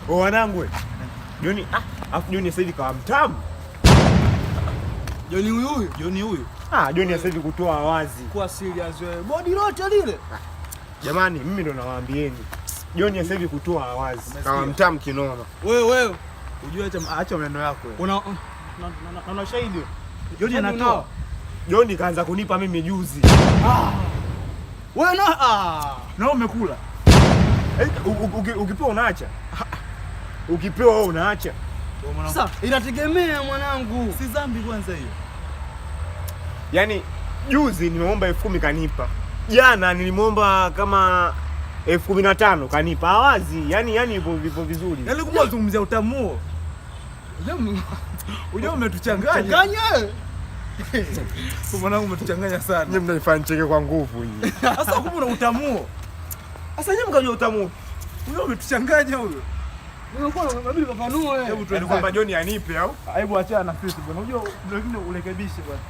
Oh wanangu wewe. Joni afu Joni sasa hivi kawa mtamu. Joni huyu? Joni huyu. Joni sasa hivi kutoa wazi. Kuwa serious wewe. Body lote lile. Jamani mimi ndo nawaambieni. Joni sasa hivi kutoa wazi. Kawa mtamu kinoma. Wewe. Unajua acha maneno yako wewe. Una shahidi? Joni anatoa. Joni kaanza kunipa mimi juzi. Wewe na umekula. Ukipewa unaacha. Ukipewa wewe unaacha. Sasa inategemea mwanangu. Si dhambi kwanza hiyo. Yaani juzi nimeomba 10,000 kanipa. Jana nilimwomba kama 15,000 kanipa. Hawazi. Yaani hivyo vizuri. Yaani kumzungumzia utamuo. Unajua umetuchanganya. Changanya. Kwa mwanangu umetuchanganya sana. Nyinyi mnanifanya nicheke kwa nguvu hii. Sasa kumbe una utamuo. Sasa nyinyi mkajua utamuo. Huyo umetuchanganya huyo. Unakuwa unabidi kufanua. Hebu tuende kwamba Joni anipe au? Hebu achana na sisi bwana. Unajua ndio urekebishe bwana.